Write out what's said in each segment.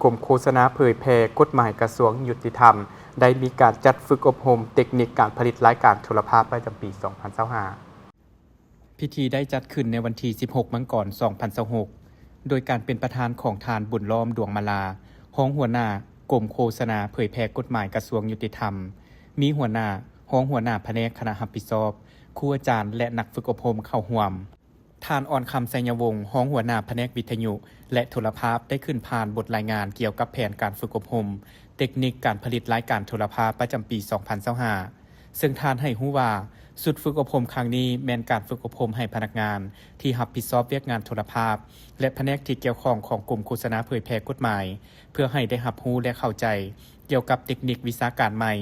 กรมโฆษณาเผยแพร่กฎหมายกระทรวงยุติธรรมได้มีการจัดฝึกอบรมเทคนิคการผลิตรายการโทรภาพประจำปี 2025 พิธีได้จัดขึ้นในวันที่ 16 มังกร 2026 โดยการเป็นประธานของทานบุญล้อมดวงมาลาห้องหัวหน้ากรมโฆษณาเผยแพร่กฎหมายกระทรวงยุติธรรม มีหัวหน้าห้องหัวหน้าแผนกคณะรับผิดชอบครูอาจารย์และนักฝึกอบรมเข้าร่วมทานอ่อนคำไสยวงศ์ห้องหัวหน้าแผนกวิทยุและโทรภาพได้ขึ้นผ่านบทรายงานเกี่ยวกับแผนการฝึกอบรมเทคนิคการผลิตรายการโทรภาพประจำปี 2025 ซึ่งทานให้รู้ว่าสุดฝึกอบรมครั้งนี้แม่นการฝึกอบรมให้พนักงานที่รับผิดชอบเวียกงานโทรภาพและแผนกที่เกี่ยวข้องของกรมโฆษณาเผยแพร่กฎหมายเพื่อให้ได้รับรู้และเข้าใจเกี่ยวกับเทคนิควิชาการใหม่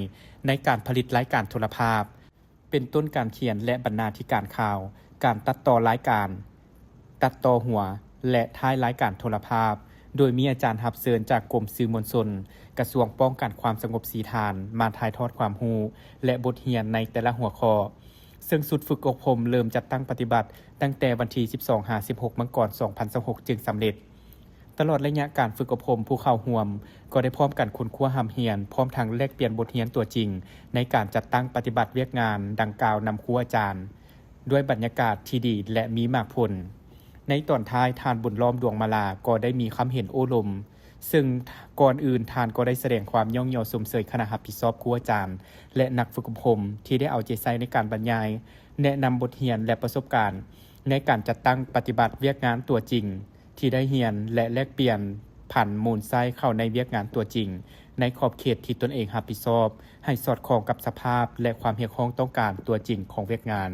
ในการผลิตรายการโทรภาพเป็นต้นการเขียนและบรรณาธิการข่าวการตัดต่อรายการตัดต่อหัวและท้ายรายการโทรภาพโดยมีอาจารย์รับเชิญจากกรมสื่อมวลชนกระทรวงป้องกันความสงบสีฐานมาถ่ายทอดความรู้และบทเรียนในแต่ละหัวข้อซึ่งสุดฝึกอบรมเริ่มจัดตั้งปฏิบัติตั้งแต่วันที่ 12-16 มังกร 2026 จึงสำเร็จตลอดระยะการฝึกอบรมผู้เข้าร่วมก็ได้พร้อมกันค้นคว้าหำเรียนพร้อมทั้งแลกเปลี่ยนบทเรียนตัวจริงในการจัดตั้งปฏิบัติเวียกงานดังกล่าวนำครูอาจารย์ด้วยบรรยากาศที่ดีและมีมากผลในตอนท้ายทานบุญล้อมดวงมาลาก็ได้มีคำเห็นโอ้ลมซึ่งก่อนอื่นทานก็ได้แสดงความย่องยอสมเสยคณะรับผิดชอบครูอาจารย์และนักฝึกอบรมที่ได้เอาใจใส่ในการบรรยายแนะนำบทเรียนและประสบการณ์ในการจัดตั้งปฏิบัติเวียกงานตัวจริงที่ได้เรียนและแลกเปลี่ยนผันมูลไส้เข้าในเวียกงานตัวจริงในขอบเขตที่ตนเองรับผิดชอบให้สอดคล้องกับสภาพและความเรียกร้องต้องการตัวจริงของเวียกงาน